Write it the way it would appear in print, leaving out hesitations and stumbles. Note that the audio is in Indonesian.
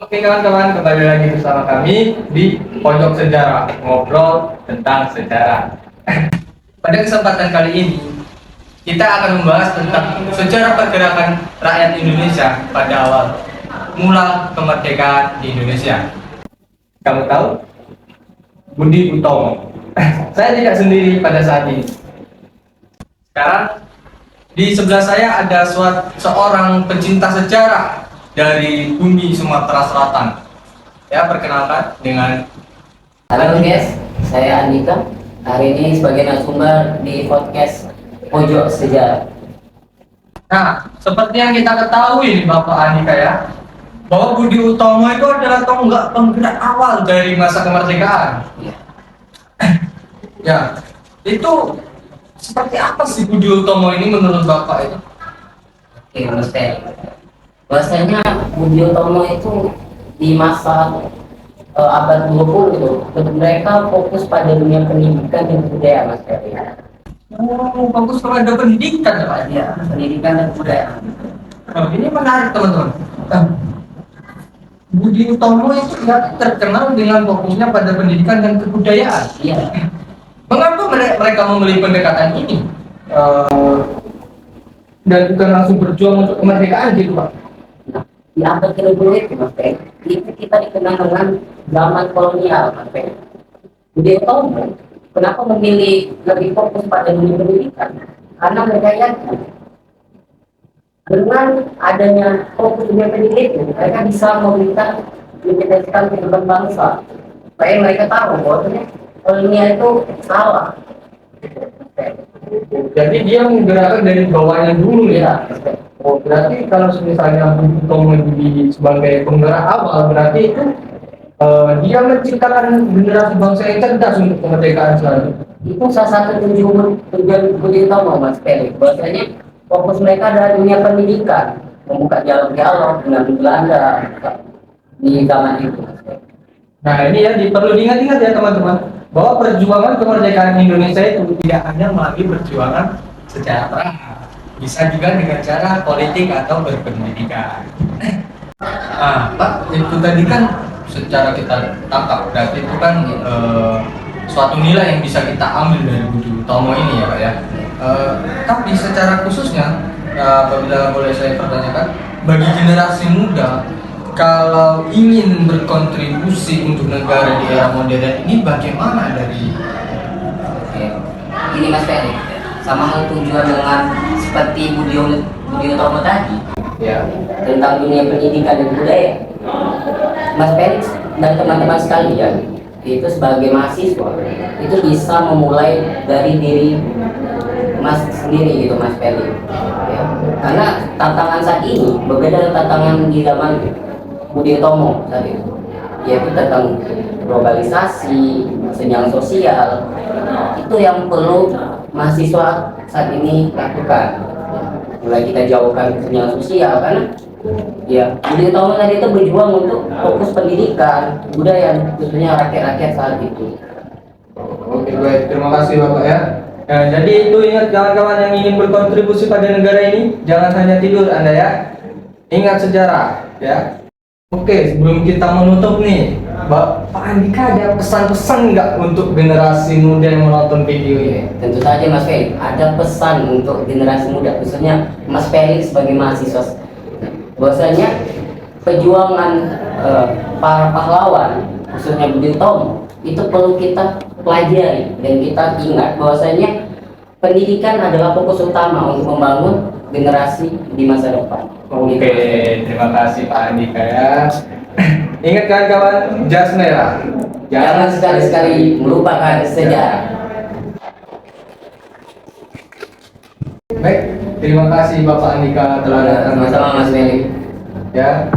Oke kawan-kawan, kembali lagi bersama kami di Pojok Sejarah, ngobrol tentang sejarah. Pada kesempatan kali ini, kita akan membahas tentang sejarah pergerakan rakyat Indonesia pada awal mula kemerdekaan di Indonesia. Kamu tahu? Budi Utomo. Saya tidak sendiri pada saat ini. Sekarang di sebelah saya ada seorang pencinta sejarah dari bumi Sumatera Selatan. Ya, perkenalkan dengan Halo guys, saya Andika. Hari ini sebagai narasumber di podcast Pojok Sejarah. Nah, seperti yang kita ketahui nih Bapak Andika ya, bahwa Budi Utomo itu adalah tonggak penggerak awal dari masa kemerdekaan. Ya. Ya, itu seperti apa sih Budi Utomo ini menurut Bapak itu? Oke, Mas Ferry. Bahwasanya Budi Utomo itu di masa abad 20 itu, mereka fokus pada dunia pendidikan dan budaya, Mas Ferry. Oh, fokus kepada pendidikan ya Pak? Ya, pendidikan dan budaya. Nah, ini menarik teman-teman. Budi Utomo itu ya terkenal dengan fokusnya pada pendidikan dan kebudayaan. Iya. Mengapa mereka memilih pendekatan ini? Dan bukan langsung berjuang untuk kemerdekaan gitu Pak? Nah, di abad ke-20 itu, Mas Ferry, itu kita dikenal dengan zaman kolonial, Mas Ferry. Budi Utomo kenapa memilih lebih fokus pada dunia pendidikan? Karena mereka yakin dengan adanya fokus dunia pendidikan, mereka bisa memberikan menceritakan kehidupan bangsa. Supaya mereka tahu bahwa kolonial itu salah. Jadi dia menggerakkan dari bawahnya dulu ya. Ya, Oh, berarti kalau misalnya Budi Utomo sebagai penggerak awal, berarti itu dia menciptakan generasi bangsa yang cerdas untuk kemerdekaan selanjutnya. itu salah satu tujuan Budi Utomo, Mas Ferry. Bahwasanya fokus mereka adalah dunia pendidikan, membuka dialog-dialog dengan Belanda di zaman itu, Mas Ferry. Nah ini ya perlu diingat-ingat ya teman-teman, bahwa perjuangan kemerdekaan Indonesia itu tidak hanya melalui perjuangan secara perang, bisa juga dengan cara politik atau berpendidikan. Nah Pak, itu tadi kan secara kita tangkap, berarti itu kan suatu nilai yang bisa kita ambil dari Budi Utomo ini ya Pak ya. Tapi secara khususnya, apabila boleh saya pertanyakan, bagi generasi muda, kalau ingin berkontribusi untuk negara di era modern ini, bagaimana dari Oke. Ini Mas Ferry, sama hal tujuan dengan seperti Budi Utomo tadi ya? tentang dunia pendidikan dan budaya. Mas Ferry dan teman-teman sekalian, itu sebagai mahasiswa itu bisa memulai dari diri Mas sendiri gitu, Mas Ferry. Ya. Karena tantangan saat ini berbeda dengan tantangan di zaman Budi Utomo saat itu, yaitu tentang globalisasi, senjang sosial. Itu yang perlu mahasiswa saat ini lakukan. Mulai kita jauhkan senjang sosial, karena ya Budi Utomo tadi itu berjuang untuk fokus pendidikan, budaya, khususnya rakyat-rakyat saat itu. Oke baik, terima kasih Bapak ya. Nah, jadi itu ingat kawan-kawan yang ingin berkontribusi pada negara ini, jangan hanya tidur Anda ya. Ingat sejarah ya. Oke, sebelum kita menutup nih, Pak Andika ada pesan-pesan nggak untuk generasi muda yang menonton video ini? Tentu saja Mas Felix, ada pesan untuk generasi muda, khususnya Mas Felix sebagai mahasiswa. Bahwasanya perjuangan para pahlawan, khususnya Budi Utomo, itu perlu kita pelajari dan kita ingat bahwasanya pendidikan adalah fokus utama untuk membangun generasi di masa depan. Oke, terima kasih Pak Andika ya. Ingat kawan-kawan, jas merah. Jangan sekali-sekali melupakan sejarah. Baik, terima kasih Bapak Andika telah datang. Sama-sama Mas Felix. Ya.